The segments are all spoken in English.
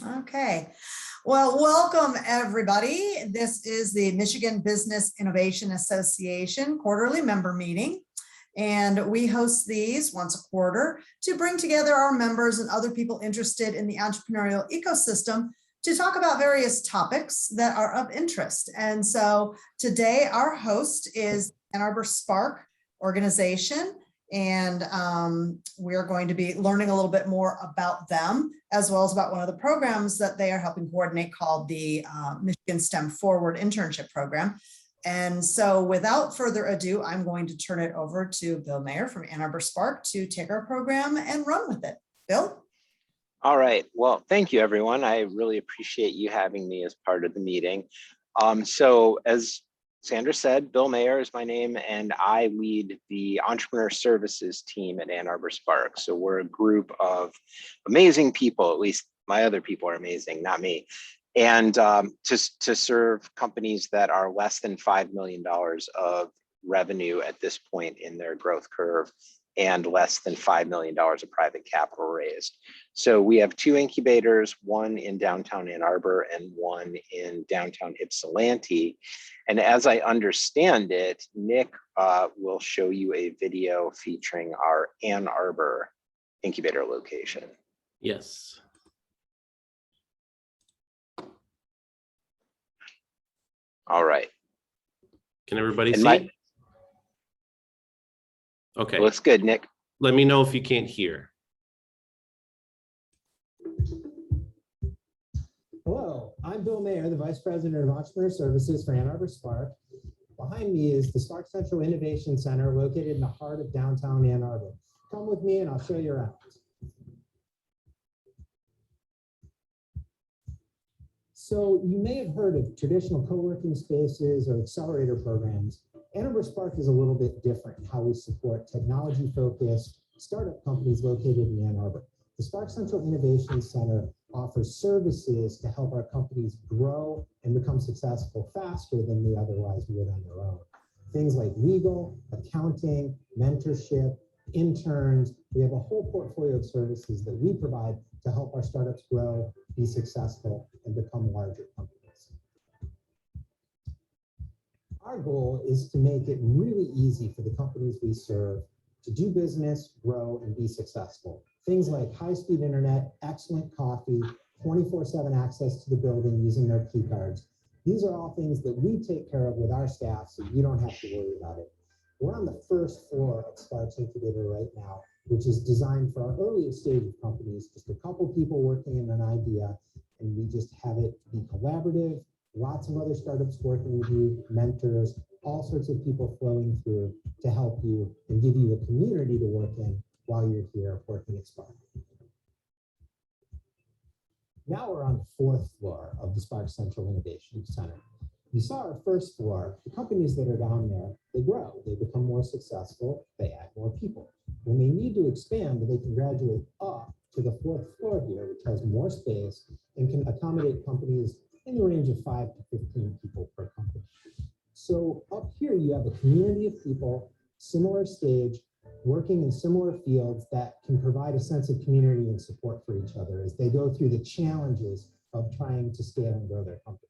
Okay, well, welcome everybody. This is the Michigan Business Innovation Association quarterly member meeting. And we host these once a quarter to bring together our members and other people interested in the entrepreneurial ecosystem to talk about various topics that are of interest. And so today our host is Ann Arbor Spark organization. And we are going to be learning a little bit more about them, as well as about one of the programs that they are helping coordinate called the Michigan STEM Forward Internship Program. And so without further ado, I'm going to turn it over to Bill Mayer from Ann Arbor Spark to take our program and run with it. Bill? All right, well, thank you everyone. I really appreciate you having me as part of the meeting. So as Sandra said, Bill Mayer is my name, and I lead the Entrepreneur Services team at Ann Arbor Spark. So we're a group of amazing people, at least my other people are amazing, not me. And to serve companies that are less than $5 million of revenue at this point in their growth curve and less than $5 million of private capital raised. So we have two incubators, one in downtown Ann Arbor and one in downtown Ypsilanti. And as I understand it, Nick will show you a video featuring our Ann Arbor incubator location. Yes. All right. Can everybody see? Okay. Looks good, Nick. Let me know if you can't hear. Hello, I'm Bill Mayer, the Vice President of Entrepreneur Services for Ann Arbor Spark. Behind me is the Spark Central Innovation Center located in the heart of downtown Ann Arbor. Come with me and I'll show you around. So you may have heard of traditional co-working spaces or accelerator programs. Ann Arbor Spark is a little bit different in how we support technology-focused startup companies located in Ann Arbor. The Spark Central Innovation Center offers services to help our companies grow and become successful faster than they otherwise would on their own. Things like legal, accounting, mentorship, interns. We have a whole portfolio of services that we provide to help our startups grow, be successful, and become larger companies. Our goal is to make it really easy for the companies we serve to do business, grow, and be successful. Things like high-speed internet, excellent coffee, 24/7 access to the building using their key cards. These are all things that we take care of with our staff, so you don't have to worry about it. We're on the first floor of Spark's Incubator right now, which is designed for our earliest stage of companies, just a couple people working in an idea, and we just have it be collaborative, lots of other startups working with you, mentors, all sorts of people flowing through to help you and give you a community to work in while you're here working at Spark. Now we're on the fourth floor of the Spark Central Innovation Center. You saw our first floor. The companies that are down there, they grow, they become more successful, they add more people. When they need to expand, they can graduate up to the fourth floor here, which has more space and can accommodate companies in the range of 5 to 15 people per company. So up here, you have a community of people, similar stage, working in similar fields that can provide a sense of community and support for each other as they go through the challenges of trying to scale and grow their company.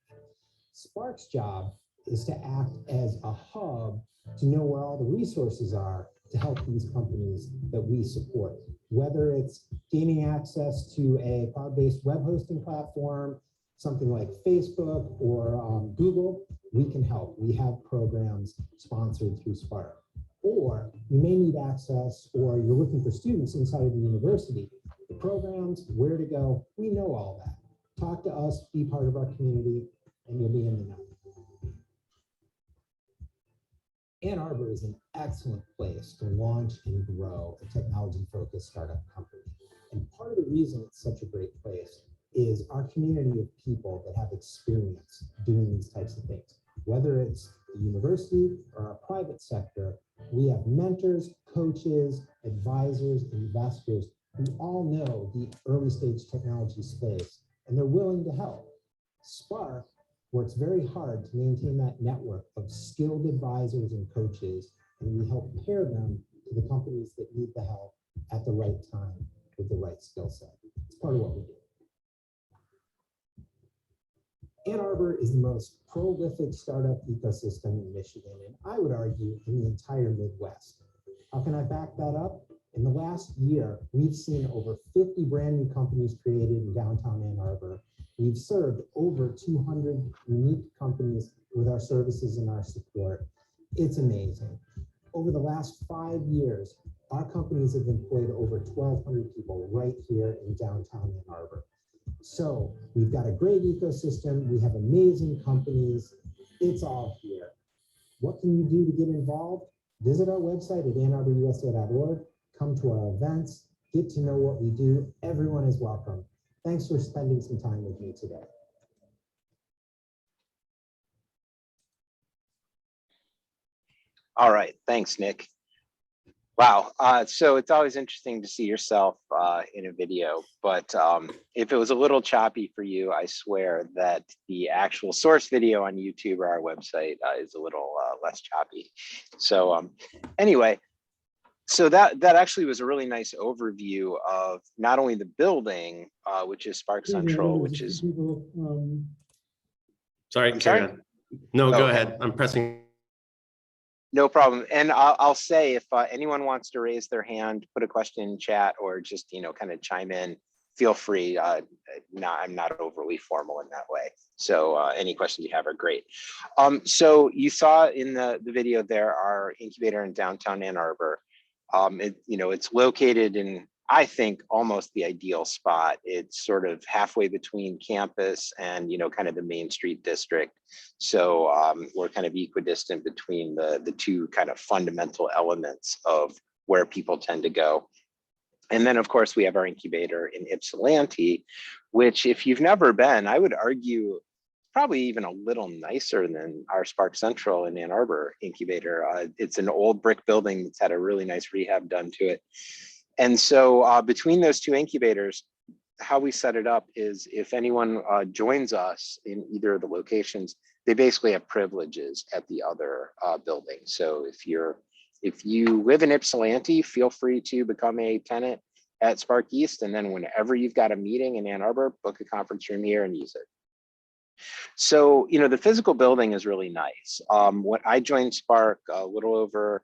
Spark's job is to act as a hub to know where all the resources are to help these companies that we support, whether it's gaining access to a cloud-based web hosting platform, something like Facebook or Google, we can help. We have programs sponsored through Spark. Or you may need access, or you're looking for students inside of the university. The programs, where to go, we know all that. Talk to us, be part of our community, and you'll be in the know. Ann Arbor is an excellent place to launch and grow a technology-focused startup company. And part of the reason it's such a great place is our community of people that have experience doing these types of things. Whether it's the university or our private sector, we have mentors, coaches, advisors, investors who all know the early stage technology space, and they're willing to help. Spark works very hard to maintain that network of skilled advisors and coaches, and we help pair them to the companies that need the help at the right time with the right skill set. It's part of what we do. Ann Arbor is the most prolific startup ecosystem in Michigan, and I would argue in the entire Midwest. How can I back that up? In the last year, we've seen over 50 brand new companies created in downtown Ann Arbor. We've served over 200 unique companies with our services and our support. It's amazing. Over the last 5 years, our companies have employed over 1,200 people right here in downtown Ann Arbor. So we've got a great ecosystem. We have amazing companies. It's all here. What can you do to get involved? Visit our website at AnnArborUSA.org. Come to our events, get to know what we do. Everyone is welcome. Thanks for spending some time with me today. All right, thanks, Nick. Wow, so it's always interesting to see yourself in a video, but if it was a little choppy for you, I swear that the actual source video on YouTube or our website is a little less choppy. So anyway, so that actually was a really nice overview of not only the building, which is Spark Central, which is. Sorry, I'm carry sorry? on. No, go Oh. ahead. I'm pressing. No problem. And I'll say if anyone wants to raise their hand, put a question in chat, or just, kind of chime in, feel free. I'm not overly formal in that way. So any questions you have are great. So you saw in the video there, our incubator in downtown Ann Arbor. It's located in, I think, almost the ideal spot. It's sort of halfway between campus and, kind of the Main Street district. So we're kind of equidistant between the two kind of fundamental elements of where people tend to go. And then, of course, we have our incubator in Ypsilanti, which if you've never been, I would argue probably even a little nicer than our Spark Central in Ann Arbor incubator. It's an old brick building that's had a really nice rehab done to it. And so between those two incubators, how we set it up is if anyone joins us in either of the locations, they basically have privileges at the other building. So if you live in Ypsilanti, feel free to become a tenant at Spark East. And then whenever you've got a meeting in Ann Arbor, book a conference room here and use it. So, the physical building is really nice. When I joined Spark a little over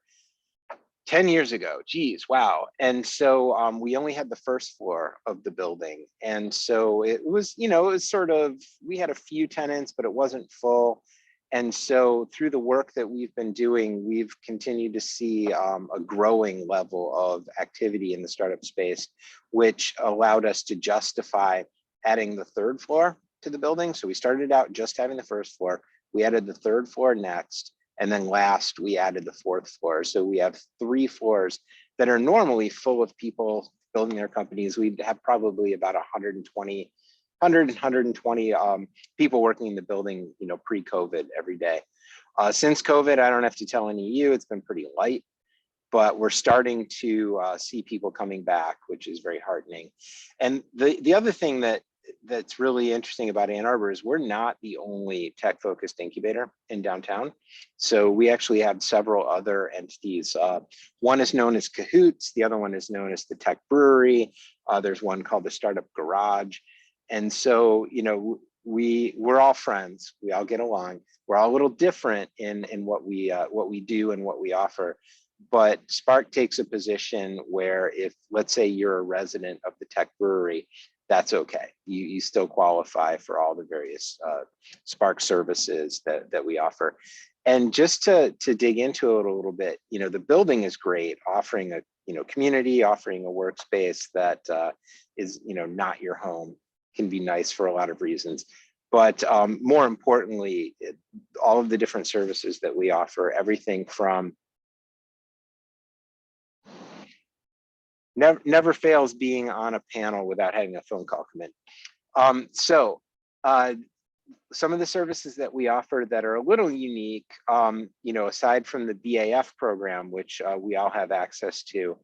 10 years ago, geez, wow. And so we only had the first floor of the building. And so it was, it was sort of, we had a few tenants, but it wasn't full. And so through the work that we've been doing, we've continued to see a growing level of activity in the startup space, which allowed us to justify adding the third floor to the building. So we started out just having the first floor. We added the third floor next. And then last, we added the fourth floor. So we have 3 floors that are normally full of people building their companies. We'd have probably about 120 people working in the building, pre-COVID every day. Since COVID, I don't have to tell any of you, it's been pretty light, but we're starting to see people coming back, which is very heartening. And the other thing that's really interesting about Ann Arbor is we're not the only tech-focused incubator in downtown. So we actually have several other entities. One is known as Cahoots. The other one is known as the Tech Brewery. There's one called the Startup Garage. And so, we're all friends. We all get along. We're all a little different in what we do and what we offer. But Spark takes a position where if, let's say, you're a resident of the Tech Brewery, that's okay. You still qualify for all the various Spark services that we offer. And just to dig into it a little bit, the building is great, offering a community, offering a workspace that is not your home, can be nice for a lot of reasons. But more importantly, all of the different services that we offer, everything from never fails being on a panel without having a phone call come in. So some of the services that we offer that are a little unique, aside from the BAF program, which we all have access to,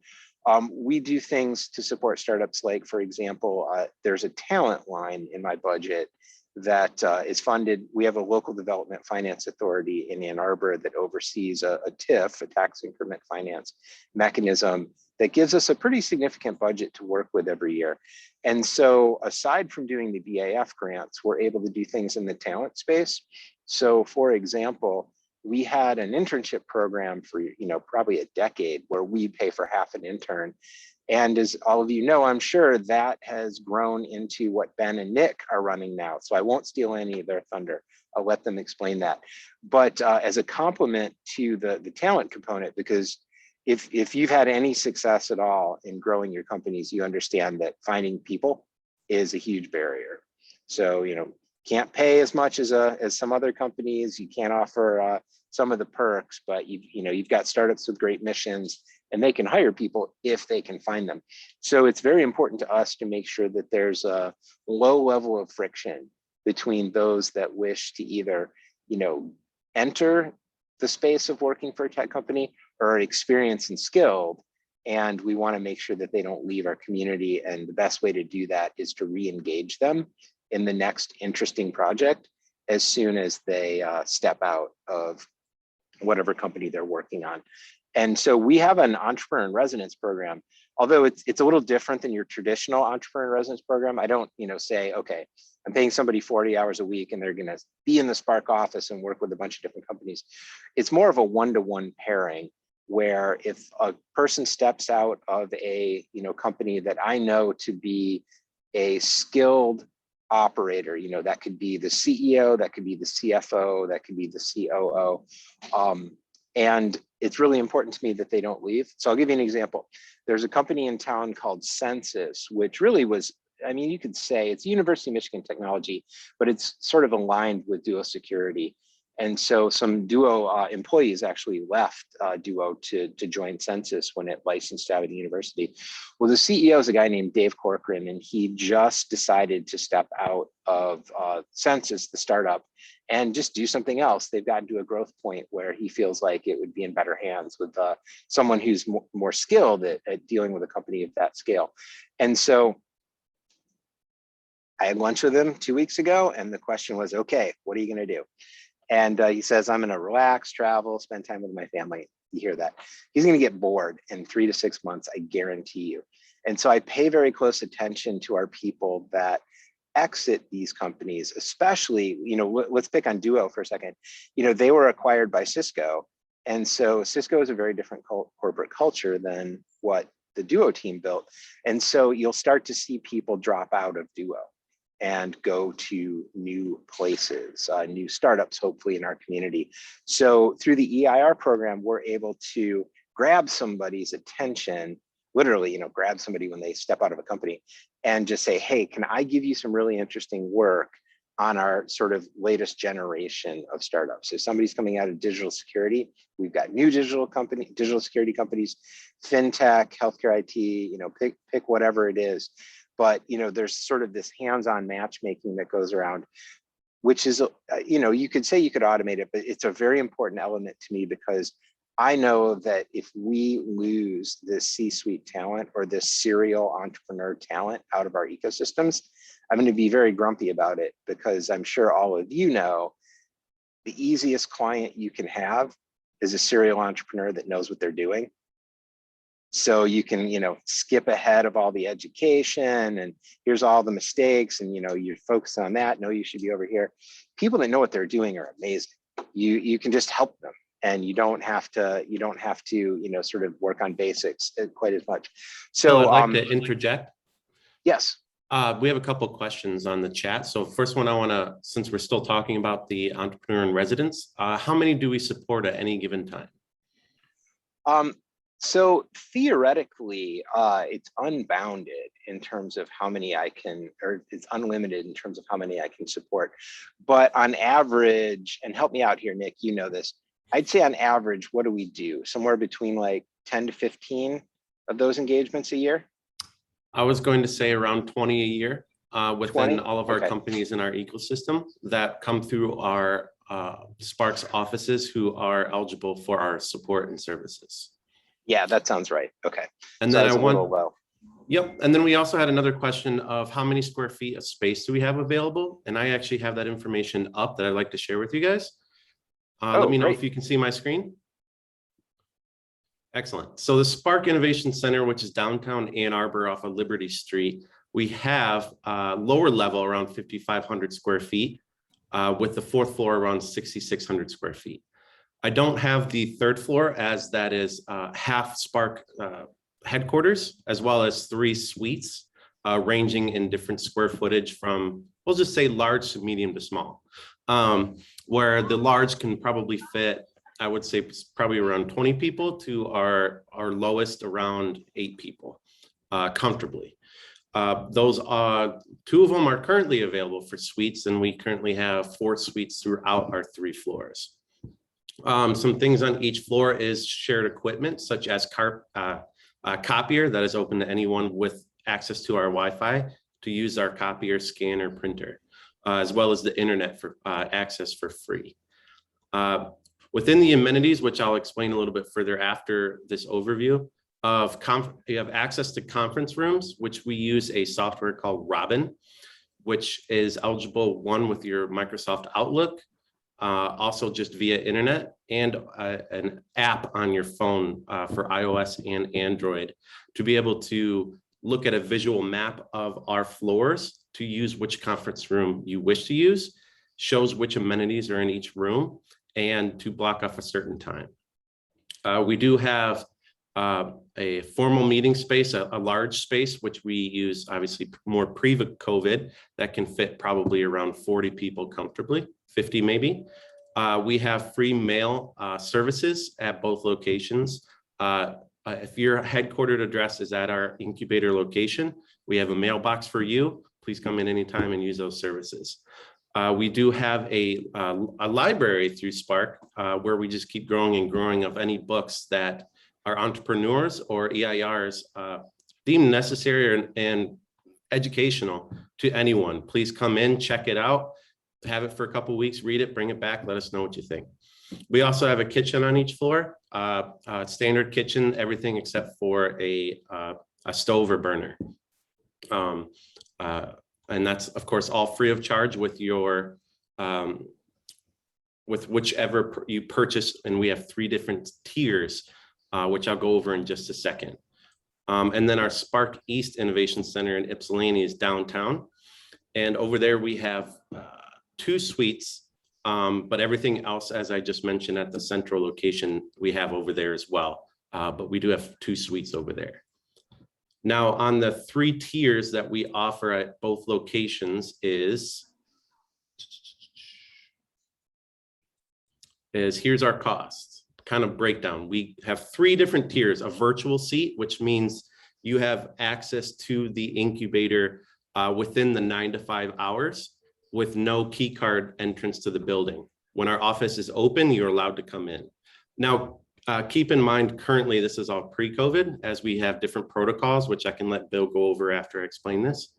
we do things to support startups. Like, for example, there's a talent line in my budget that is funded. We have a local development finance authority in Ann Arbor that oversees a TIF, a tax increment finance mechanism that gives us a pretty significant budget to work with every year. And so aside from doing the BAF grants, we're able to do things in the talent space. So for example, we had an internship program for, probably a decade where we pay for half an intern. And as all of you know, I'm sure that has grown into what Ben and Nick are running now. So I won't steal any of their thunder. I'll let them explain that. But as a complement to the talent component, because if you've had any success at all in growing your companies, you understand that finding people is a huge barrier. So, can't pay as much as some other companies. You can't offer some of the perks, but you've got startups with great missions, and they can hire people if they can find them. So it's very important to us to make sure that there's a low level of friction between those that wish to either, enter the space of working for a tech company or are experienced and skilled. And we want to make sure that they don't leave our community. And the best way to do that is to re-engage them in the next interesting project as soon as they step out of whatever company they're working on. And so we have an entrepreneur in residence program, although it's a little different than your traditional entrepreneur in residence program. I don't, say, okay, I'm paying somebody 40 hours a week and they're going to be in the Spark office and work with a bunch of different companies. It's more of a one-to-one pairing where if a person steps out of a company that I know to be a skilled operator, that could be the CEO, that could be the CFO, that could be the COO. And it's really important to me that they don't leave. So I'll give you an example. There's a company in town called Census, which really was, you could say it's University of Michigan technology, but it's sort of aligned with Duo Security. And so some Duo employees actually left Duo to join Census when it licensed out of the university. Well, the CEO is a guy named Dave Corcoran, and he just decided to step out of Census, the startup, and just do something else. They've gotten to a growth point where he feels like it would be in better hands with someone who's more skilled at dealing with a company of that scale. And so I had lunch with him 2 weeks ago, and the question was, okay, what are you going to do? And he says, I'm going to relax, travel, spend time with my family. You hear that? He's going to get bored in 3 to 6 months, I guarantee you. And so I pay very close attention to our people that exit these companies, especially, let's pick on Duo for a second. They were acquired by Cisco. And so Cisco is a very different corporate culture than what the Duo team built. And so you'll start to see people drop out of Duo and go to new places, new startups, hopefully in our community. So through the EIR program, we're able to grab somebody's attention, literally, grab somebody when they step out of a company and just say, hey, can I give you some really interesting work on our sort of latest generation of startups? So somebody's coming out of digital security. We've got new digital security companies, fintech, healthcare IT, pick whatever it is. But, there's sort of this hands-on matchmaking that goes around, which is, you could say you could automate it, but it's a very important element to me because I know that if we lose this C-suite talent or this serial entrepreneur talent out of our ecosystems, I'm going to be very grumpy about it because I'm sure all of you know the easiest client you can have is a serial entrepreneur that knows what they're doing. So you can, skip ahead of all the education and here's all the mistakes and, you're focused on that. No, you should be over here. People that know what they're doing are amazing. You can just help them and you don't have to, sort of work on basics quite as much. So I'd like to interject. Yes. We have a couple of questions on the chat. So first one, I want to, since we're still talking about the entrepreneur in residence, how many do we support at any given time? So theoretically, it's unbounded in terms of how many I can, or it's unlimited in terms of how many I can support. But on average, and help me out here, Nick, you know this, I'd say on average, what do we do? Somewhere between like 10 to 15 of those engagements a year? I was going to say around 20 a year within 20? all of our Okay. companies in our ecosystem that come through our Sparks offices who are eligible for our support and services. Yeah, that sounds right. Okay. And so then I want a little low. Yep. And then we also had another question of how many square feet of space do we have available? And I actually have that information up that I'd like to share with you guys. Let me know great. if you can see my screen. Excellent. So the Spark Innovation Center, which is downtown Ann Arbor off of Liberty Street, we have lower level around 5,500 square feet with the fourth floor around 6,600 square feet. I don't have the third floor as that is half Spark headquarters, as well as 3 suites ranging in different square footage from, we'll just say large to medium to small, where the large can probably fit, I would say probably around 20 people to our lowest around 8 people comfortably. Those 2 of them are currently available for suites, and we currently have 4 suites throughout our 3 floors. Some things on each floor is shared equipment, such as a copier that is open to anyone with access to our Wi-Fi to use our copier, scanner, printer, as well as the internet for access for free. Within the amenities, which I'll explain a little bit further after this overview, you have access to conference rooms, which we use a software called Robin, which is eligible with your Microsoft Outlook, also just via internet, and an app on your phone for iOS and Android to be able to look at a visual map of our floors to use which conference room you wish to use, shows which amenities are in each room, and to block off a certain time. We do have a formal meeting space, a large space, which we use obviously more pre-COVID, that can fit probably around 40 people comfortably, 50 maybe. We have free mail services at both locations. If your headquartered address is at our incubator location, we have a mailbox for you. Please come in anytime and use those services. We do have a library through Spark where we just keep growing and growing of any books that our entrepreneurs or EIRs deem necessary and educational to anyone. Please come in, check it out, have it for a couple of weeks, read it, bring it back, let us know what you think. We also have a kitchen on each floor, standard kitchen, everything except for a stove or burner. And that's, of course, all free of charge with your with whichever you purchase. And we have 3 different tiers, which I'll go over in just a second. And then our Spark East Innovation Center in Ypsilanti is downtown. And over there we have 2 suites, but everything else, as I just mentioned, at the central location, we have over there as well. But we do have 2 suites over there. Now, on the 3 tiers that we offer at both locations is here's our costs, kind of breakdown. We have 3 different tiers: a virtual seat, which means you have access to the incubator within the 9 to 5 hours with no key card entrance to the building. When our office is open, you're allowed to come in. Now, keep in mind, currently, this is all pre-COVID, as we have different protocols, which I can let Bill go over after I explain this.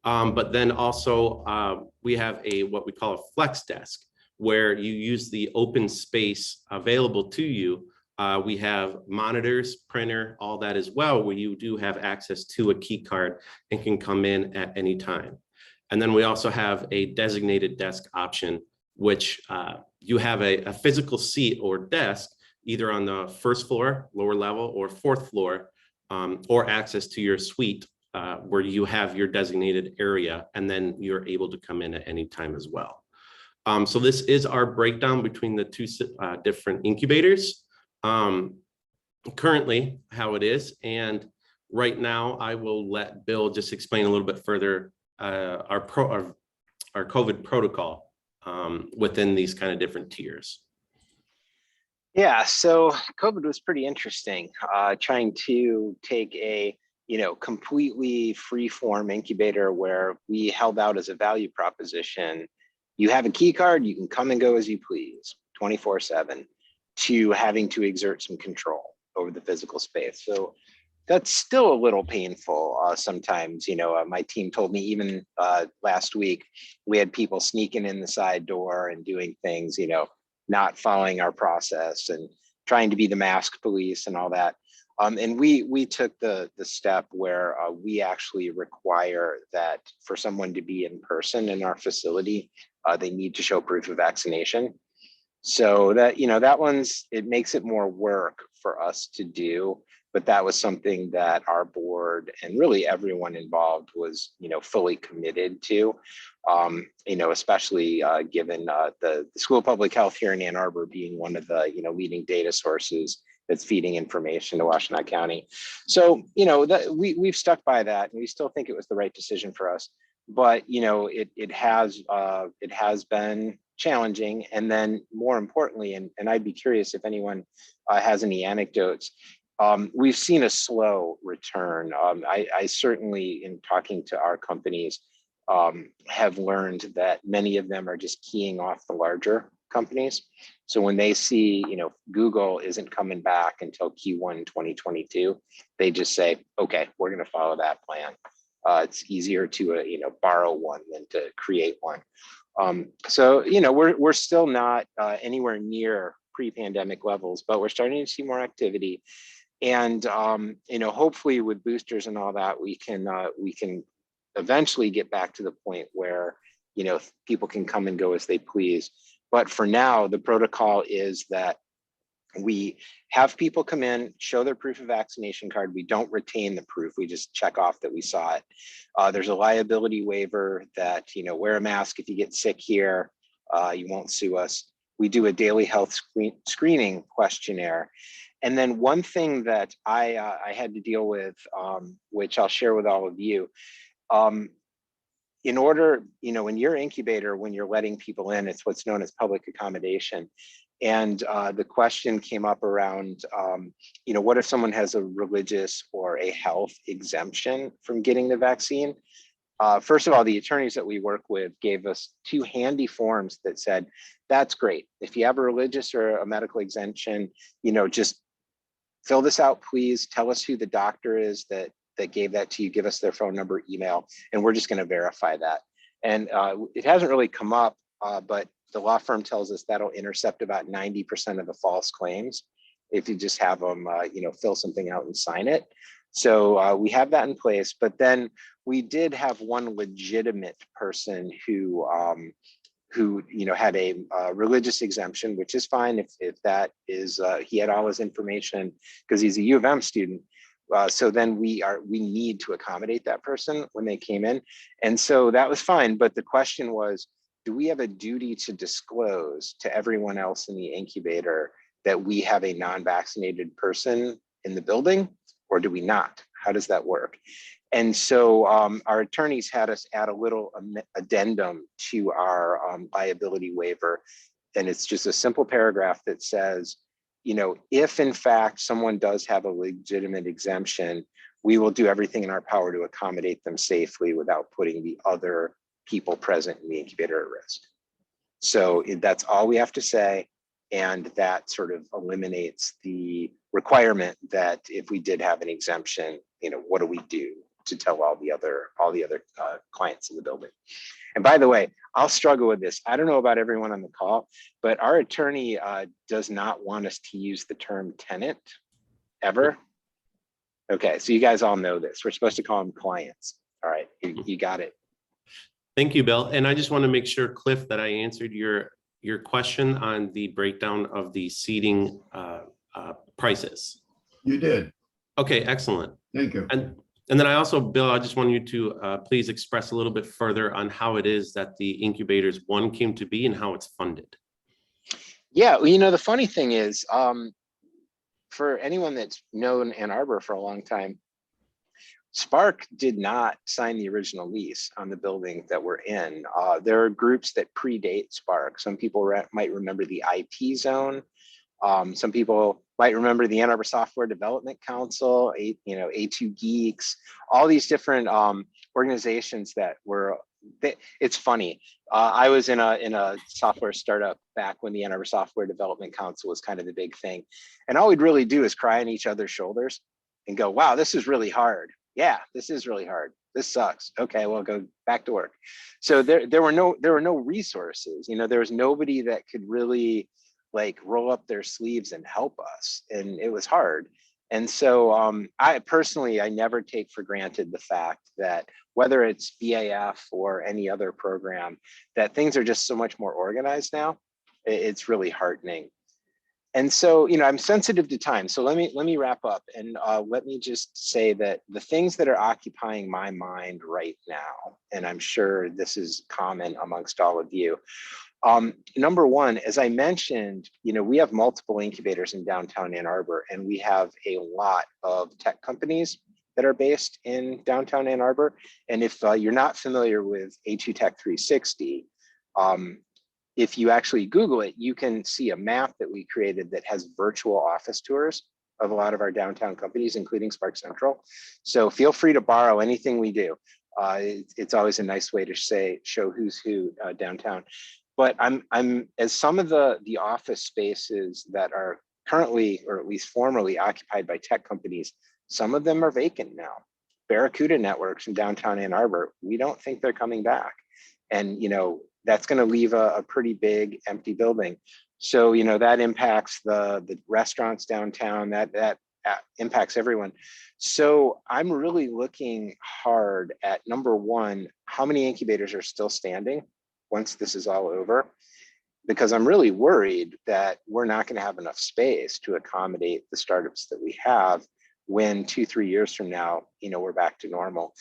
But then also, we have what we call a flex desk, where you use the open space available to you. We have monitors, printer, all that as well, where you do have access to a key card and can come in at any time. And then we also have a designated desk option, which you have a physical seat or desk either on the first floor, lower level, or 4th floor, or access to your suite where you have your designated area, and then you're able to come in at any time as well. So this is our breakdown between the 2 different incubators. Currently, how it is, and right now I will let Bill just explain a little bit further our COVID protocol within these kind of different tiers. Yeah, so COVID was pretty interesting, trying to take a completely free form incubator where we held out as a value proposition. You have a key card, you can come and go as you please, 24/7, to having to exert some control over the physical space. So that's still a little painful sometimes. My team told me even last week, we had people sneaking in the side door and doing things, not following our process and trying to be the mask police and all that. And we took the step where we actually require that for someone to be in person in our facility, they need to show proof of vaccination. So that, it makes it more work for us to do, but that was something that our board and really everyone involved was, fully committed to, especially given the School of Public Health here in Ann Arbor being one of the, leading data sources that's feeding information to Washtenaw County. So, we've stuck by that, and we still think it was the right decision for us. But it has been challenging, and then more importantly, and I'd be curious if anyone has any anecdotes. We've seen a slow return. I certainly, in talking to our companies, have learned that many of them are just keying off the larger companies. So when they see, Google isn't coming back until Q1 2022, they just say, okay, we're going to follow that plan. It's easier to, borrow one than to create one. So, we're still not anywhere near pre-pandemic levels, but we're starting to see more activity. And, hopefully with boosters and all that, we can eventually get back to the point where, people can come and go as they please. But for now, the protocol is that we have people come in, show their proof of vaccination card. We don't retain the proof. We just check off that we saw it. There's a liability waiver that, wear a mask if you get sick here. You won't sue us. We do a daily health screening questionnaire. And then one thing that I had to deal with, which I'll share with all of you, in order, in your incubator, when you're letting people in, it's what's known as public accommodation. And the question came up around, what if someone has a religious or a health exemption from getting the vaccine? First of all, the attorneys that we work with gave us 2 handy forms that said, that's great. If you have a religious or a medical exemption, just fill this out, please. Tell us who the doctor is that gave that to you. Give us their phone number, email, and we're just going to verify that. And it hasn't really come up, but the law firm tells us that'll intercept about 90% of the false claims if you just have them, fill something out and sign it. So we have that in place. But then we did have one legitimate person who had a religious exemption, which is fine if that is, he had all his information because he's a U of M student. So then we need to accommodate that person when they came in. And so that was fine. But the question was, do we have a duty to disclose to everyone else in the incubator that we have a non-vaccinated person in the building, or do we not? How does that work? And so our attorneys had us add a little addendum to our liability waiver. And it's just a simple paragraph that says, if in fact someone does have a legitimate exemption, we will do everything in our power to accommodate them safely without putting the other people present in the incubator at risk. So that's all we have to say. And that sort of eliminates the requirement that if we did have an exemption, what do we do to tell all the other clients in the building? And by the way, I'll struggle with this. I don't know about everyone on the call, but our attorney does not want us to use the term tenant ever. Okay, so you guys all know this. We're supposed to call them clients. All right, you got it. Thank you, Bill. And I just want to make sure, Cliff, that I answered your question on the breakdown of the seating prices. You did. Okay, excellent. Thank you. And then I also, Bill, I just want you to please express a little bit further on how it is that the incubators came to be and how it's funded. Yeah, well, the funny thing is, for anyone that's known Ann Arbor for a long time, Spark did not sign the original lease on the building that we're in. There are groups that predate Spark. Some people might remember the IP zone. Some people might remember the Ann Arbor Software Development Council, A2 Geeks, all these different organizations that were, it's funny. I was in a software startup back when the Ann Arbor Software Development Council was kind of the big thing. And all we'd really do is cry on each other's shoulders and go, wow, this is really hard. Yeah, this is really hard. This sucks. Okay, well, go back to work. So there were no resources. There was nobody that could really roll up their sleeves and help us, and it was hard. And so I never take for granted the fact that whether it's BAF or any other program, that things are just so much more organized now. It's really heartening. And so, I'm sensitive to time. So let me wrap up, and let me just say that the things that are occupying my mind right now, and I'm sure this is common amongst all of you. Number one, as I mentioned, we have multiple incubators in downtown Ann Arbor, and we have a lot of tech companies that are based in downtown Ann Arbor. And if you're not familiar with A2 Tech 360, if you actually Google it, you can see a map that we created that has virtual office tours of a lot of our downtown companies, including Spark Central. So feel free to borrow anything we do. It's always a nice way to show who's who downtown. But I'm as some of the office spaces that are currently, or at least formerly, occupied by tech companies, some of them are vacant now. Barracuda Networks in downtown Ann Arbor, we don't think they're coming back. And that's going to leave a pretty big empty building. So that impacts the restaurants downtown, that impacts everyone. So I'm really looking hard at, number one, how many incubators are still standing once this is all over, because I'm really worried that we're not going to have enough space to accommodate the startups that we have when 2-3 years from now, we're back to normal.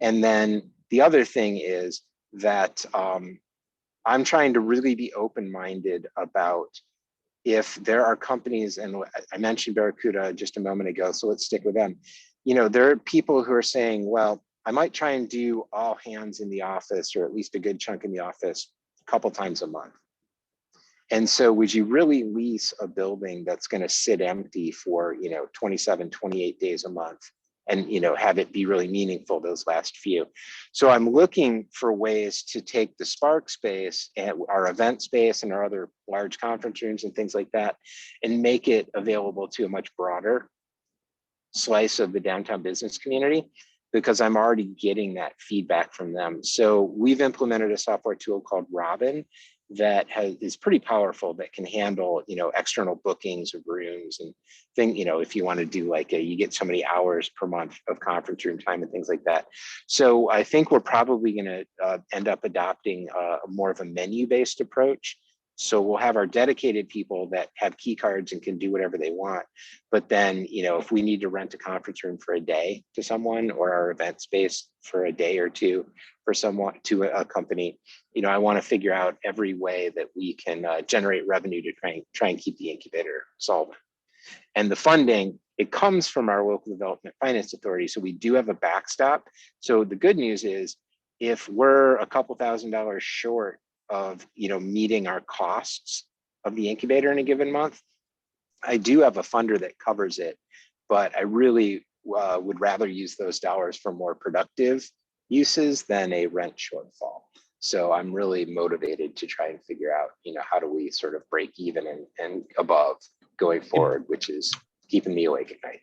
And then the other thing is that I'm trying to really be open-minded about if there are companies, and I mentioned Barracuda just a moment ago, so let's stick with them. There are people who are saying, well, I might try and do all hands in the office, or at least a good chunk in the office, a couple times a month. And so would you really lease a building that's going to sit empty for 27, 28 days a month, and have it be really meaningful those last few? So I'm looking for ways to take the Spark space and our event space and our other large conference rooms and things like that, and make it available to a much broader slice of the downtown business community, because I'm already getting that feedback from them. So we've implemented a software tool called Robin that is pretty powerful, that can handle external bookings of rooms and if you want to do you get so many hours per month of conference room time and things like that. So I think we're probably going to end up adopting more of a menu-based approach. So we'll have our dedicated people that have key cards and can do whatever they want. But then, if we need to rent a conference room for a day to someone, or our event space for a day or two for someone, to a company, I want to figure out every way that we can generate revenue to try and keep the incubator solvent. And the funding, it comes from our local development finance authority. So we do have a backstop. So the good news is, if we're a couple $1,000s short of meeting our costs of the incubator in a given month, I do have a funder that covers it, but I really would rather use those dollars for more productive uses than a rent shortfall. So I'm really motivated to try and figure out how do we sort of break even and above going forward, which is keeping me awake at night.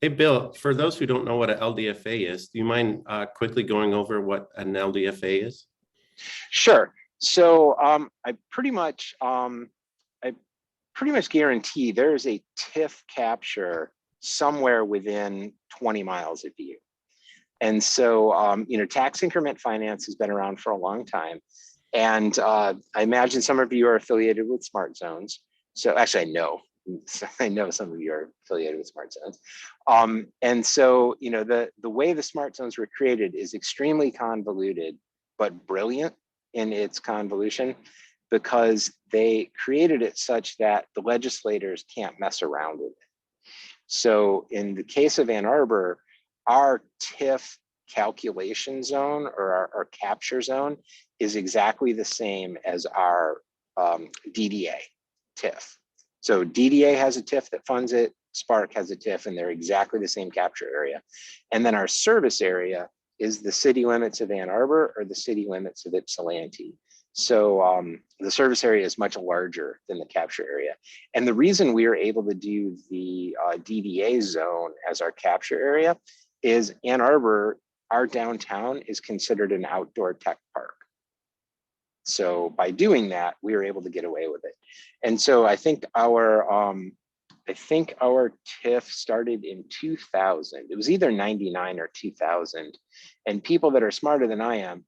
Hey, Bill, for those who don't know what an Ldfa is, do you mind quickly going over what an Ldfa is? Sure. So I pretty much guarantee there is a TIF capture somewhere within 20 miles of you. And so, tax increment finance has been around for a long time. And I imagine some of you are affiliated with Smart Zones. So actually, I know some of you are affiliated with Smart Zones. And so, the way the Smart Zones were created is extremely convoluted, but brilliant in its convolution, because they created it such that the legislators can't mess around with it. So in the case of Ann Arbor, our TIF calculation zone, or our capture zone, is exactly the same as our DDA TIF. So DDA has a TIF that funds it, Spark has a TIF, and they're exactly the same capture area. And then our service area is the city limits of Ann Arbor or the city limits of Ypsilanti. So the service area is much larger than the capture area. And the reason we are able to do the DDA zone as our capture area is Ann Arbor, our downtown, is considered an outdoor tech park. So by doing that, we were able to get away with it. And so I think our TIF started in 2000. It was either 99 or 2000. And people that are smarter than I am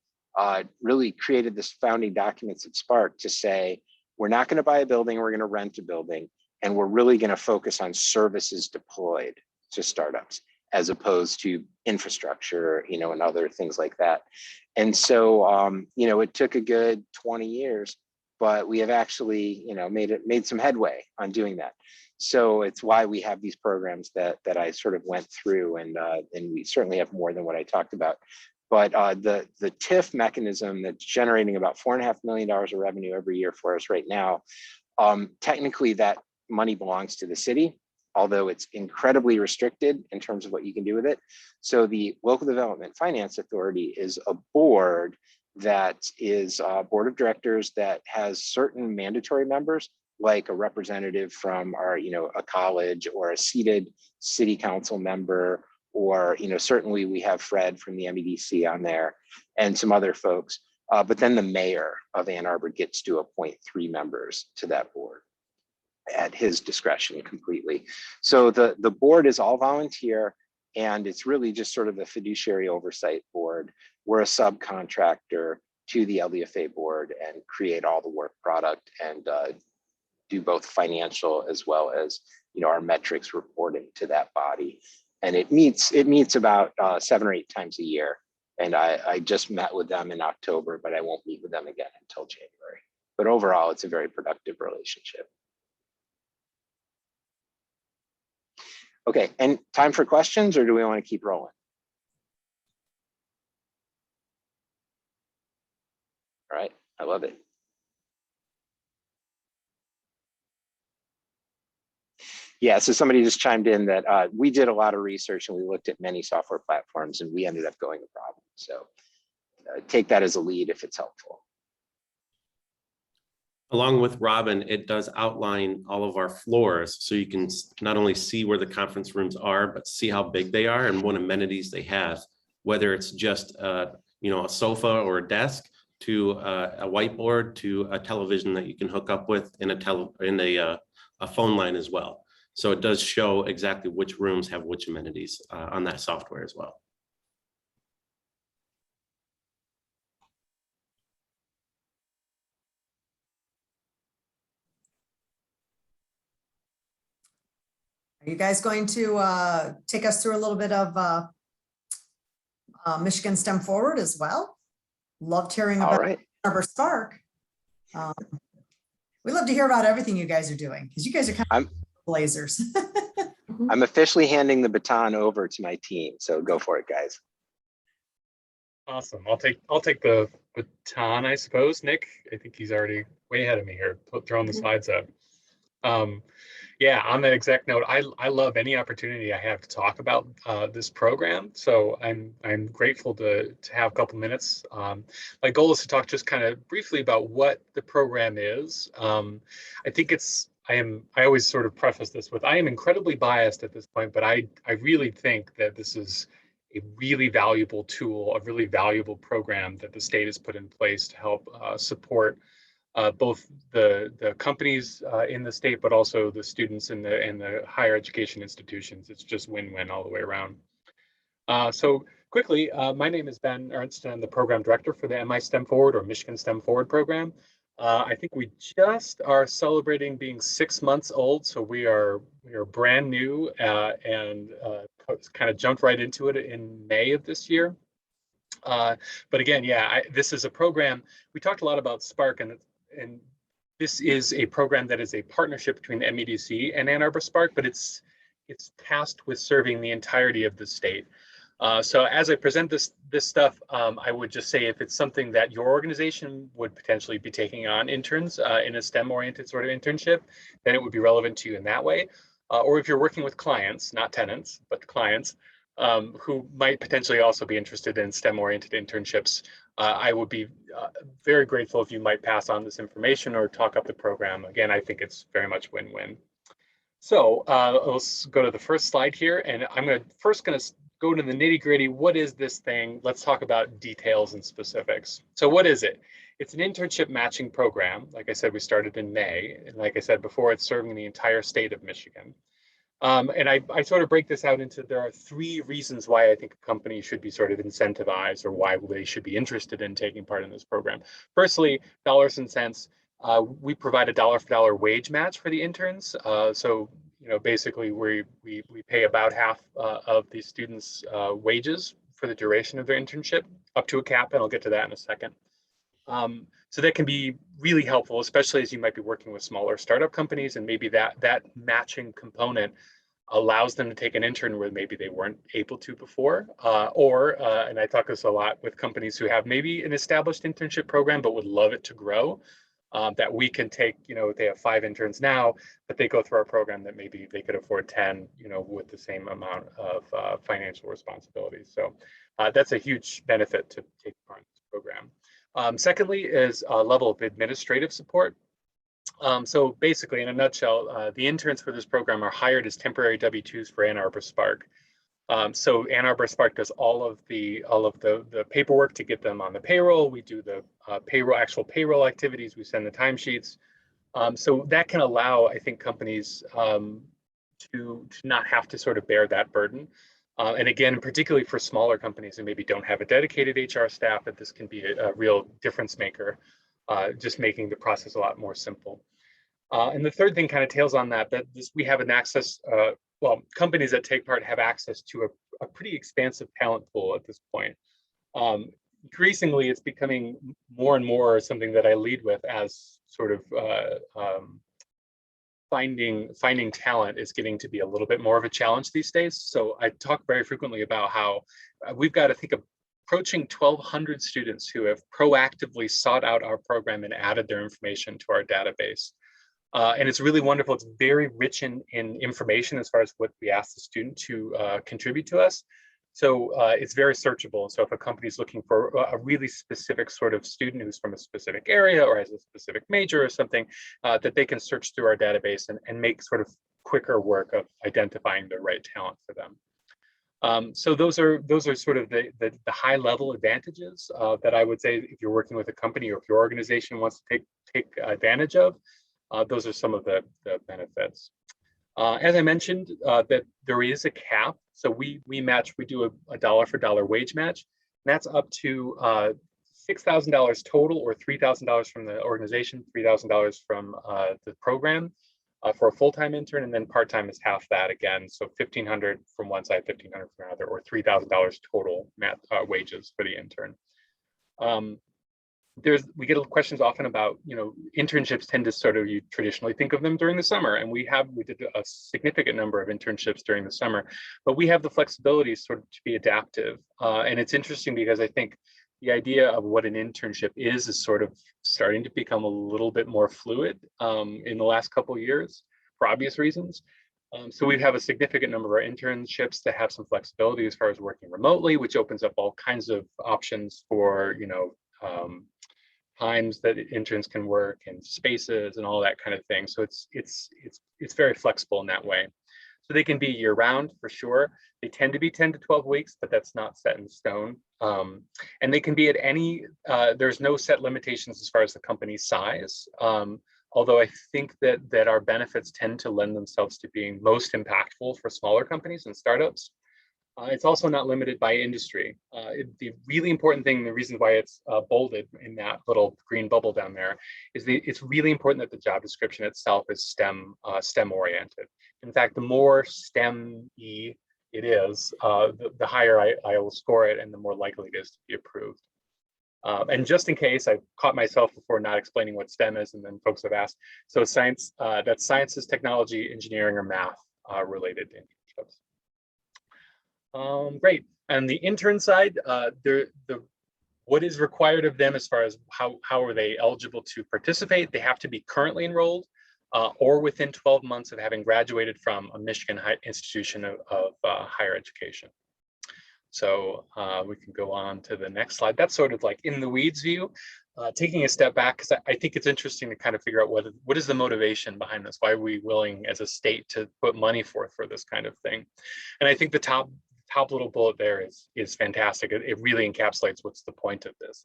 really created this founding documents at Spark to say, we're not going to buy a building, we're going to rent a building. And we're really going to focus on services deployed to startups as opposed to infrastructure, and other things like that. And so, it took a good 20 years, but we have actually, made some headway on doing that. So it's why we have these programs that I sort of went through, and we certainly have more than what I talked about. But the TIF mechanism that's generating about $4.5 million of revenue every year for us right now, technically that money belongs to the city, although it's incredibly restricted in terms of what you can do with it. So the Local Development Finance Authority is a board that is a board of directors that has certain mandatory members, like a representative from our, a college, or a seated city council member, or, certainly we have Fred from the MEDC on there and some other folks. But then the mayor of Ann Arbor gets to appoint 3 members to that board at his discretion completely. So the board is all volunteer, and it's really just sort of the fiduciary oversight board. We're a subcontractor to the Ldfa board and create all the work product and do both financial as well as our metrics reporting to that body. And it meets about 7 or 8 times a year. And I just met with them in October, but I won't meet with them again until January. But overall, it's a very productive relationship. Okay, and time for questions, or do we want to keep rolling? All right, I love it. Yeah, so somebody just chimed in that we did a lot of research and we looked at many software platforms and we ended up going with Problem. So take that as a lead if it's helpful. Along with Robin, it does outline all of our floors, so you can not only see where the conference rooms are, but see how big they are and what amenities they have, whether it's just a sofa or a desk, to a whiteboard, to a television that you can hook up with, in a phone line as well. So it does show exactly which rooms have which amenities on that software as well. Are you guys going to take us through a little bit of Michigan STEM Forward as well? Loved hearing about Arbor Spark. We love to hear about everything you guys are doing, because you guys are kind of blazers. I'm officially handing the baton over to my team, so go for it, guys. Awesome. I'll take the baton, I suppose. Nick, I think he's already way ahead of me here, throwing the slides up. Yeah, on that exact note, I love any opportunity I have to talk about this program. So I'm grateful to have a couple minutes. My goal is to talk just kind of briefly about what the program is. I think I always sort of preface this with, I am incredibly biased at this point, but I really think that this is a really valuable tool, a really valuable program that the state has put in place to help support both the companies in the state, but also the students in the higher education institutions. It's just win-win all the way around. So quickly, my name is Ben Ernst, and I'm the program director for the MI STEM Forward, or Michigan STEM Forward program. I think we just are celebrating being 6 months old, so we are brand new and kind of jumped right into it in May of this year. But again, yeah, this is a program. We talked a lot about Spark, and this is a program that is a partnership between the MEDC and Ann Arbor Spark, but it's tasked with serving the entirety of the state. So as I present this stuff, I would just say, if it's something that your organization would potentially be taking on interns in a STEM-oriented sort of internship, then it would be relevant to you in that way. Or if you're working with clients, not tenants, but clients, who might potentially also be interested in STEM-oriented internships, I would be very grateful if you might pass on this information or talk up the program. Again, I think it's very much win-win. So let's go to the first slide here, and I'm first going to go to the nitty-gritty. What is this thing? Let's talk about details and specifics. So what is it? It's an internship matching program. Like I said, we started in May, and like I said before, it's serving the entire state of Michigan. And I sort of break this out into, there are 3 reasons why I think a company should be sort of incentivized, or why they should be interested in taking part in this program. Firstly, dollars and cents. We provide a dollar for dollar wage match for the interns. So, basically we pay about half of the students' wages for the duration of their internship, up to a cap, and I'll get to that in a second. So that can be really helpful, especially as you might be working with smaller startup companies, and maybe that matching component allows them to take an intern where maybe they weren't able to before, and I talk this a lot with companies who have maybe an established internship program but would love it to grow, that we can take, they have 5 interns now, but they go through our program that maybe they could afford 10, with the same amount of financial responsibilities. So that's a huge benefit to take part in this program. Secondly is a level of administrative support. So basically, in a nutshell, the interns for this program are hired as temporary W-2s for Ann Arbor Spark. So Ann Arbor Spark does all of the paperwork to get them on the payroll. We do the actual payroll activities. We send the timesheets. So that can allow, I think, companies to not have to sort of bear that burden. And again, particularly for smaller companies who maybe don't have a dedicated HR staff, that this can be a real difference maker, just making the process a lot more simple. And the third thing kind of tails on that we have an access, companies that take part have access to a pretty expansive talent pool at this point. Increasingly, it's becoming more and more something that I lead with, as sort of finding talent is getting to be a little bit more of a challenge these days. So I talk very frequently about how we've got to think of approaching 1,200 students who have proactively sought out our program and added their information to our database. And it's really wonderful. It's very rich in information as far as what we ask the student to contribute to us. So it's very searchable. So if a company is looking for a really specific sort of student who's from a specific area or has a specific major or something, that they can search through our database and make sort of quicker work of identifying the right talent for them. So those are sort of the high level advantages that I would say if you're working with a company or if your organization wants to take advantage of. Those are some of the benefits. As I mentioned, that there is a cap. So we do a dollar for dollar wage match. And that's up to $6,000 total, or $3,000 from the organization, $3,000 from the program for a full-time intern, and then part-time is half that again. So $1,500 from one side, $1,500 from another, or $3,000 total wages for the intern. We get questions often about, internships tend to sort of, you traditionally think of them during the summer, and we did a significant number of internships during the summer, but we have the flexibility sort of to be adaptive. And it's interesting because I think the idea of what an internship is sort of starting to become a little bit more fluid in the last couple of years for obvious reasons. So we have a significant number of internships that have some flexibility as far as working remotely, which opens up all kinds of options for, times that interns can work and spaces and all that kind of thing. So it's very flexible in that way. So they can be year round for sure. They tend to be 10 to 12 weeks, but that's not set in stone. And they can be at any, there's no set limitations as far as the company size. Although I think that our benefits tend to lend themselves to being most impactful for smaller companies and startups. It's also not limited by industry. The really important thing, the reason why it's bolded in that little green bubble down there, is it's really important that the job description itself is STEM oriented. In fact, the more STEM-y it is, the higher I will score it, and the more likely it is to be approved. And just in case, I caught myself before not explaining what STEM is, and then folks have asked. So science, that's sciences, technology, engineering, or math related internships. Great. And the intern side, what is required of them as far as how are they eligible to participate? They have to be currently enrolled or within 12 months of having graduated from a Michigan institution of higher education. So we can go on to the next slide. That's sort of like in the weeds view. Taking a step back, because I think it's interesting to kind of figure out what is the motivation behind this? Why are we willing as a state to put money forth for this kind of thing? And I think the top little bullet there is fantastic. It really encapsulates what's the point of this.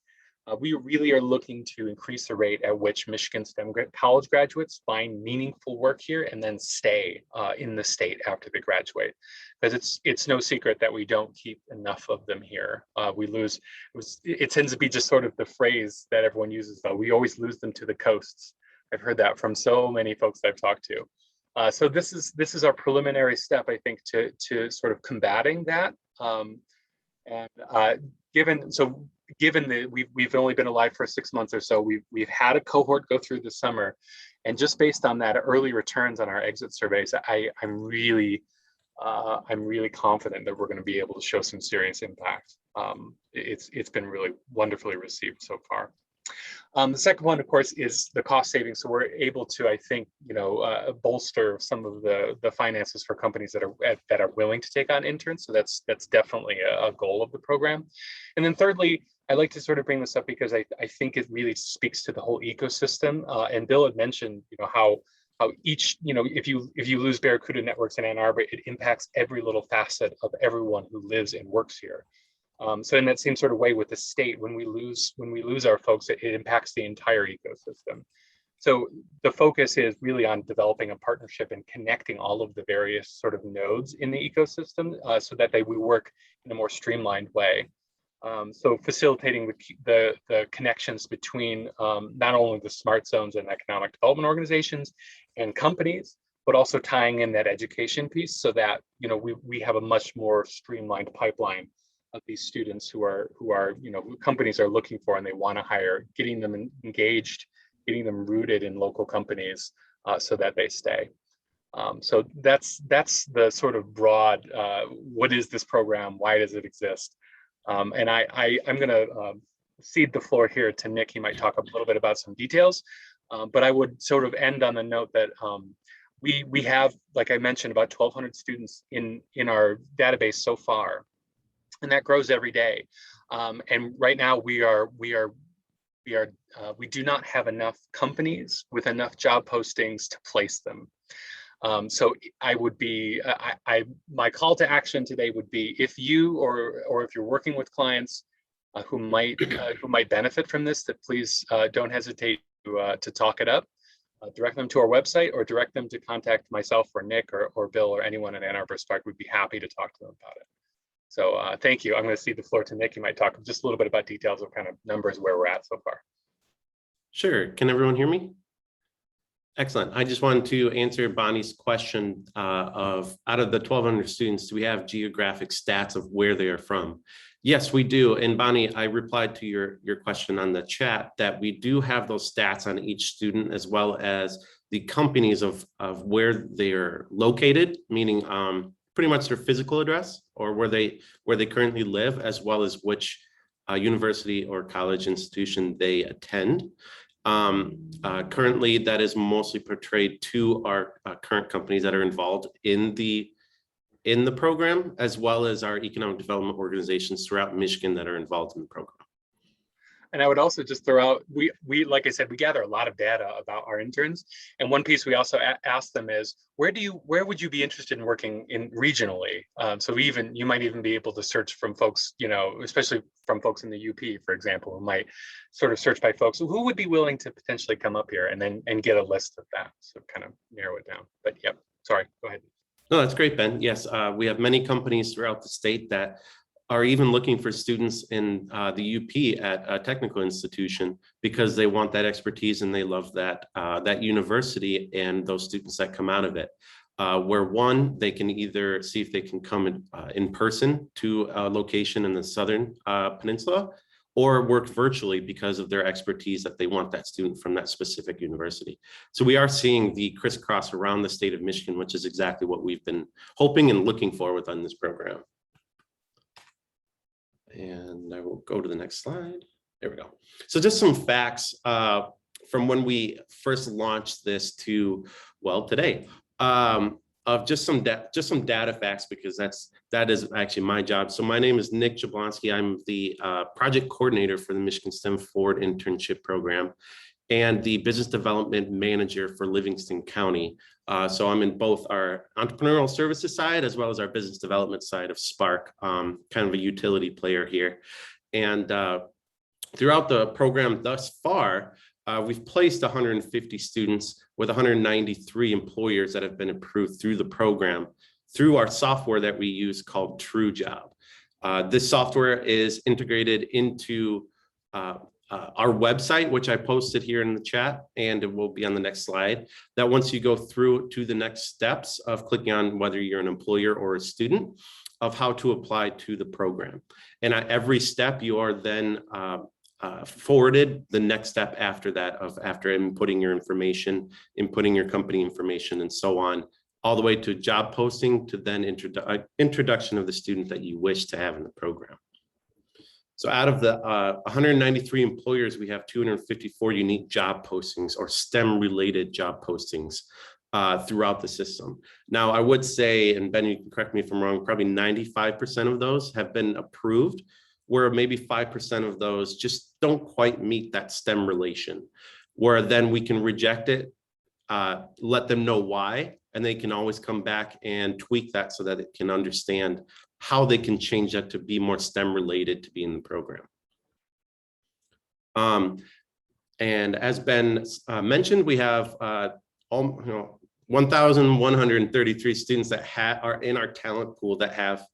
We really are looking to increase the rate at which Michigan STEM college graduates find meaningful work here and then stay in the state after they graduate. Because it's no secret that we don't keep enough of them here. We lose, it tends to be just sort of the phrase that everyone uses, though. We always lose them to the coasts. I've heard that from so many folks that I've talked to. So this is our preliminary step, I think, to sort of combating that. Given that we've only been alive for 6 months or so, we've had a cohort go through the summer, and just based on that early returns on our exit surveys, I'm really confident that we're going to be able to show some serious impact. It's been really wonderfully received so far. The second one, of course, is the cost savings. So we're able to, I think, bolster some of the finances for companies that are willing to take on interns. So that's definitely a goal of the program. And then thirdly, I like to sort of bring this up because I think it really speaks to the whole ecosystem. And Bill had mentioned, how each, if you lose Barracuda networks in Ann Arbor, it impacts every little facet of everyone who lives and works here. So in that same sort of way with the state, when we lose our folks, it impacts the entire ecosystem. So the focus is really on developing a partnership and connecting all of the various sort of nodes in the ecosystem so that we work in a more streamlined way. So facilitating the connections between not only the smart zones and economic development organizations and companies, but also tying in that education piece so that we have a much more streamlined pipeline of these students who companies are looking for and they want to hire, getting them engaged, getting them rooted in local companies so that they stay. So that's the sort of broad, what is this program? Why does it exist? And I'm going to cede the floor here to Nick. He might talk a little bit about some details, but I would sort of end on the note that we have, like I mentioned, about 1,200 students in our database so far. And that grows every day. And right now we do not have enough companies with enough job postings to place them. So I would be, my call to action today would be if you or if you're working with clients who might benefit from this, that please don't hesitate to talk it up. Direct them to our website or direct them to contact myself or Nick or Bill or anyone at Ann Arbor Spark. We'd be happy to talk to them about it. So thank you. I'm going to cede the floor to Nick. You might talk just a little bit about details of kind of numbers where we're at so far. Sure. Can everyone hear me? Excellent. I just wanted to answer Bonnie's question of out of the 1,200 students, do we have geographic stats of where they are from? Yes, we do. And Bonnie, I replied to your question on the chat that we do have those stats on each student as well as the companies of where they are located, meaning pretty much their physical address or where they currently live, as well as which university or college institution they attend. Currently, that is mostly portrayed to our current companies that are involved in the program, as well as our economic development organizations throughout Michigan that are involved in the program. And I would also just throw out, we like I said, we gather a lot of data about our interns. And one piece we also ask them is, where would you be interested in working in regionally? So you might even be able to search from folks, especially from folks in the UP, for example, who might sort of search by folks who would be willing to potentially come up here and get a list of that. So kind of narrow it down. But yep, sorry, go ahead. No, that's great, Ben. Yes, we have many companies throughout the state that are even looking for students in the UP at a technical institution because they want that expertise and they love that university and those students that come out of it. Where one, they can either see if they can come in person to a location in the Southern Peninsula or work virtually because of their expertise that they want that student from that specific university. So we are seeing the crisscross around the state of Michigan, which is exactly what we've been hoping and looking for within this program. And I will go to the next slide. There we go. So just some facts from when we first launched this to, well, today, of just some data facts, because that is actually my job. So my name is Nick Joblonski. I'm the project coordinator for the Michigan STEM Forward Internship Program and the business development manager for Livingston County. So I'm in both our entrepreneurial services side as well as our business development side of Spark, kind of a utility player here. And throughout the program thus far, we've placed 150 students with 193 employers that have been approved through the program through our software that we use called TrueJob. This software is integrated into our website, which I posted here in the chat, and it will be on the next slide, that once you go through to the next steps of clicking on whether you're an employer or a student, of how to apply to the program. And at every step, you are then forwarded the next step after that, of after inputting your information, inputting your company information, and so on, all the way to job posting, to then introduction of the student that you wish to have in the program. So out of the 193 employers, we have 254 unique job postings or STEM related job postings throughout the system. Now, I would say, and Ben, you can correct me if I'm wrong, probably 95% of those have been approved, where maybe 5% of those just don't quite meet that STEM relation, where then we can reject it, let them know why, and they can always come back and tweak that so that it can understand how they can change that to be more STEM related to be in the program. And as Ben mentioned, we have 1,133 students that are in our talent pool that have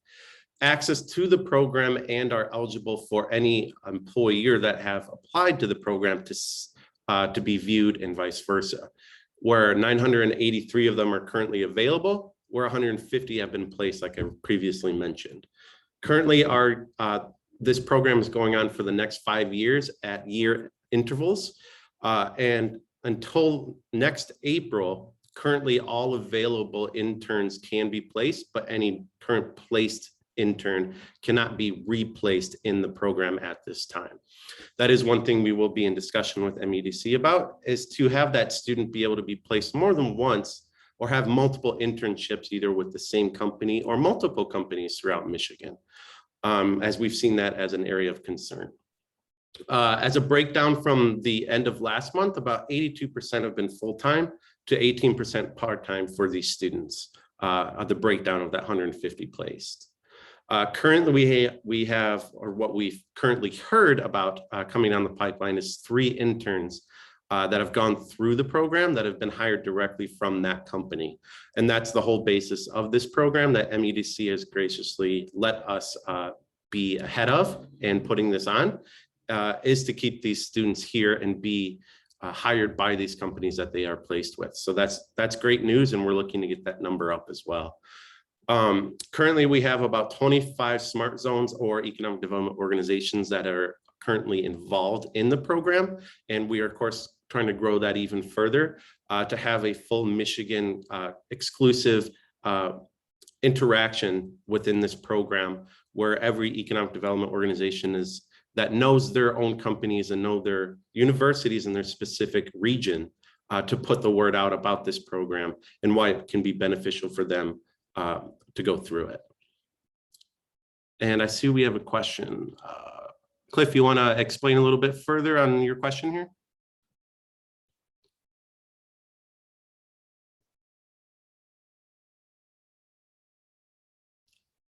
access to the program and are eligible for any employer that have applied to the program to be viewed, and vice versa. Where 983 of them are currently available, where 150 have been placed, like I previously mentioned. Currently, this program is going on for the next 5 years at year intervals. And until next April, currently all available interns can be placed, but any current placed intern cannot be replaced in the program at this time. That is one thing we will be in discussion with MEDC about, is to have that student be able to be placed more than once, or have multiple internships either with the same company or multiple companies throughout Michigan, as we've seen that as an area of concern. As a breakdown from the end of last month, about 82% have been full-time to 18% part-time for these students, the breakdown of that 150 placed. Currently, we have, or what we've currently heard about coming down the pipeline, is 3 interns that have gone through the program that have been hired directly from that company. And that's the whole basis of this program that MEDC has graciously let us be ahead of and putting this on, is to keep these students here and be hired by these companies that they are placed with. So that's great news, and we're looking to get that number up as well. Currently, we have about 25 smart zones or economic development organizations that are currently involved in the program. And we are, of course, trying to grow that even further to have a full Michigan exclusive interaction within this program, where every economic development organization that knows their own companies and know their universities in their specific region to put the word out about this program and why it can be beneficial for them to go through it. And I see we have a question. Cliff, you want to explain a little bit further on your question here?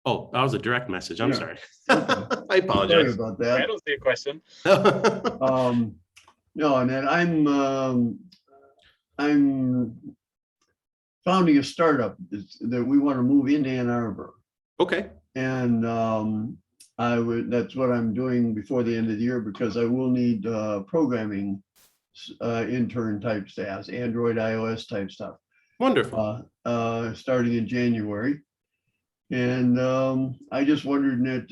Oh, that was a direct message. I'm sorry. I apologize. Sorry about that. I don't see a question. No, and then I'm founding a startup that we want to move into Ann Arbor. Okay. And that's what I'm doing before the end of the year, because I will need programming intern type staff, Android, iOS type stuff. Wonderful. Starting in January. And I just wondered that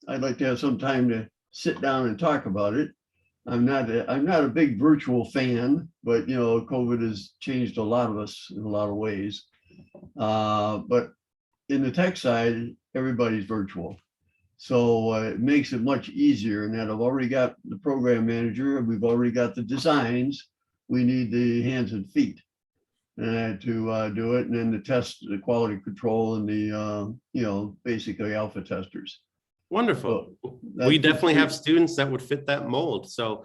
I'd like to have some time to sit down and talk about it. I'm not a big virtual fan, but you know, COVID has changed a lot of us in a lot of ways. But in the tech side, everybody's virtual. So it makes it much easier, in that I've already got the program manager, and we've already got the designs. We need the hands and feet to do it, and then the test, the quality control, and the you know, basically alpha testers. Wonderful. So We definitely have students that would fit that mold. So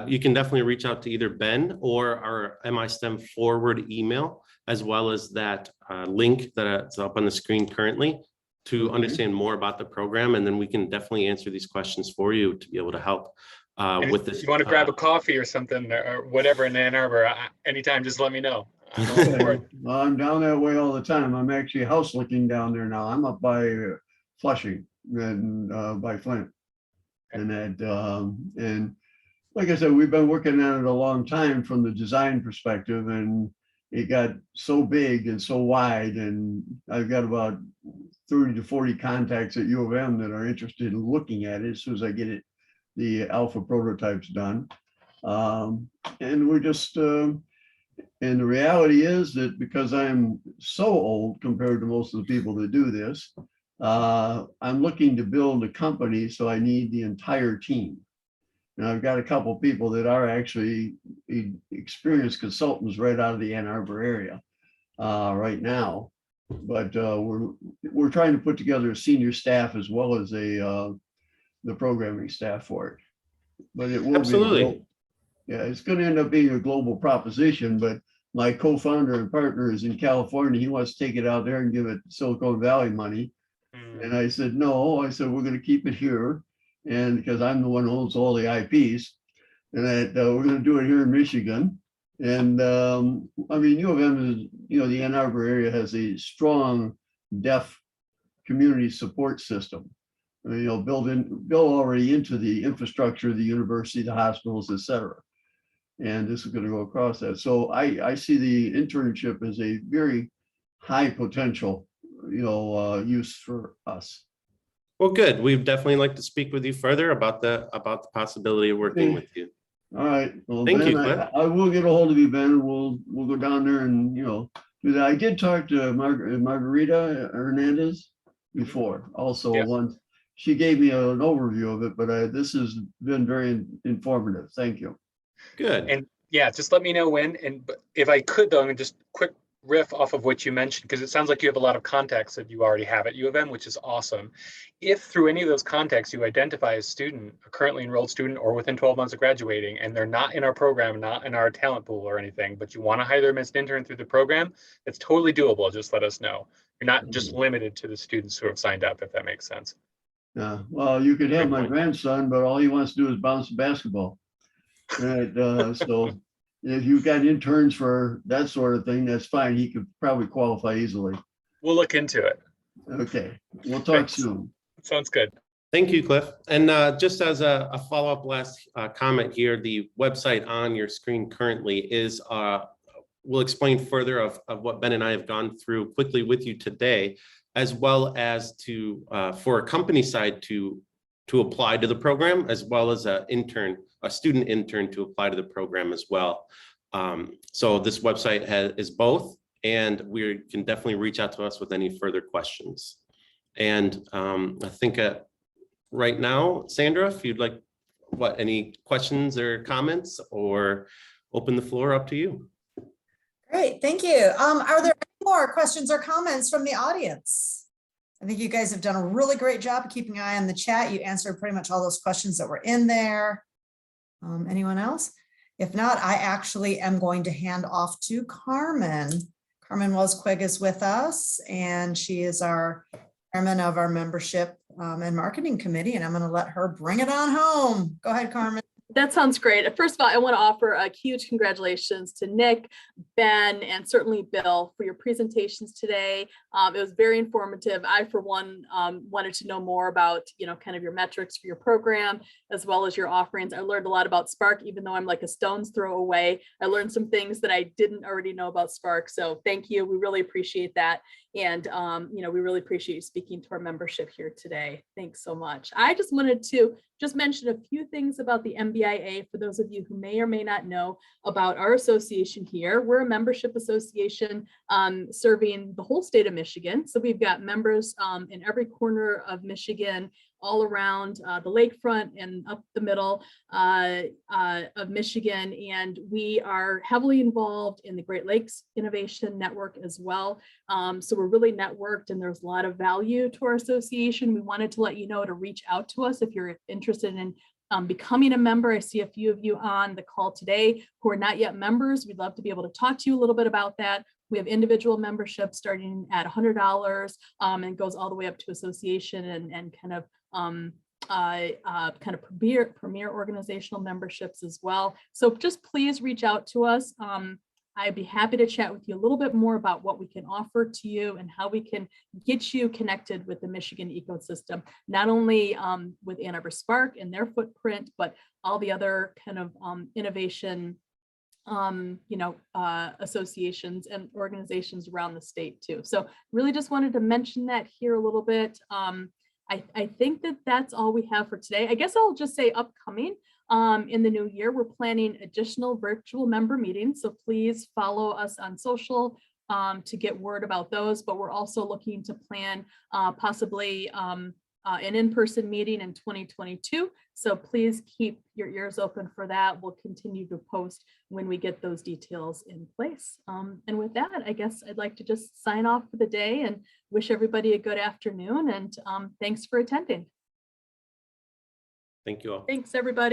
you can definitely reach out to either Ben or our MISTEM forward email, as well as that link that's up on the screen currently, to understand more about the program. And then we can definitely answer these questions for you to be able to help with this. If you want to grab a coffee or something or whatever in Ann Arbor, anytime, just let me know. Well, I'm down that way all the time. I'm actually house looking down there now. I'm up by Flushing and by Flint, and that and like I said, we've been working on it a long time from the design perspective, and it got so big and so wide, and I've got about 30 to 40 contacts at U of M that are interested in looking at it as soon as I get it, the alpha prototypes done. And we're just, and the reality is that because I'm so old compared to most of the people that do this, I'm looking to build a company, so I need the entire team. And I've got a couple of people that are actually experienced consultants right out of the Ann Arbor area right now. But we're trying to put together a senior staff as well as the programming staff for it. But it will Absolutely. yeah, it's going to end up being a global proposition. But my co-founder and partner is in California. He wants to take it out there and give it Silicon Valley money. And I said, no, I said, we're going to keep it here. And because I'm the one who owns all the IPs, and that we're going to do it here in Michigan. And I mean, U of M is, you know, the Ann Arbor area has a strong deaf community support system. I mean, you know, built already into the infrastructure of the university, the hospitals, et cetera. And this is going to go across that. So I see the internship as a very high potential, you know, use for us. Well, good. We'd definitely like to speak with you further about the possibility of working with you. All right. Well, Thank Ben, you, Cliff. I will get a hold of you, Ben. We'll go down there and, you know, do that. I did talk to Margarita Hernandez before, also Yes. once. She gave me an overview of it, but this has been very informative. Thank you. Good. And yeah, just let me know when. And if I could, though, I'm gonna just quick riff off of what you mentioned, because it sounds like you have a lot of contacts that you already have at U of M, which is awesome. If through any of those contacts you identify a student, a currently enrolled student, or within 12 months of graduating, and they're not in our program, not in our talent pool or anything, but you want to hire them as an intern through the program, it's totally doable. Just let us know. You're not just limited to the students who have signed up, if that makes sense. Yeah. Well, you could have Great my point. grandson, but all he wants to do is bounce the basketball. Right. So if you've got interns for that sort of thing, that's fine. He could probably qualify easily. We'll look into it. Okay. We'll talk Thanks. soon. Sounds good. Thank you, Cliff. And just as a follow-up last comment here, the website on your screen currently is, we'll explain further of what Ben and I have gone through quickly with you today, as well as to for a company side to apply to the program, as well as a student intern to apply to the program as well. So this website is both, and we can definitely reach out to us with any further questions. And I think right now, Sandra, if you'd like, any questions or comments, or open the floor up to you. Great, thank you. Are there any more questions or comments from the audience? I think you guys have done a really great job of keeping an eye on the chat. You answered pretty much all those questions that were in there. Anyone else? If not, I actually am going to hand off to Carmen. Carmen Wasquig is with us, and she is our chairman of our membership and marketing committee, and I'm going to let her bring it on home. Go ahead, Carmen. That sounds great. First of all, I want to offer a huge congratulations to Nick, Ben, and certainly Bill for your presentations today. It was very informative. I, for one, wanted to know more about, kind of your metrics for your program, as well as your offerings. I learned a lot about Spark, even though I'm like a stone's throw away. I learned some things that I didn't already know about Spark. So thank you. We really appreciate that. And, we really appreciate you speaking to our membership here today. Thanks so much. I just wanted to mention a few things about the MBIA for those of you who may or may not know about our association here. We're a membership association serving the whole state of Michigan. So we've got members in every corner of Michigan, all around the lakefront and up the middle of Michigan. And we are heavily involved in the Great Lakes Innovation Network as well. So we're really networked, and there's a lot of value to our association. We wanted to let you know to reach out to us if you're interested in becoming a member. I see a few of you on the call today who are not yet members. We'd love to be able to talk to you a little bit about that. We have individual membership starting at $100 and goes all the way up to association and kind of premier organizational memberships as well. So just please reach out to us. I'd be happy to chat with you a little bit more about what we can offer to you and how we can get you connected with the Michigan ecosystem, not only with Ann Arbor Spark and their footprint, but all the other kind of innovation associations and organizations around the state too. So really just wanted to mention that here a little bit. I think that that's all we have for today. I guess I'll just say upcoming. In the new year, we're planning additional virtual member meetings. So please follow us on social to get word about those. But we're also looking to plan possibly an in-person meeting in 2022. So please keep your ears open for that. We'll continue to post when we get those details in place. And with that, I guess I'd like to just sign off for the day and wish everybody a good afternoon. And thanks for attending. Thank you all. Thanks, everybody.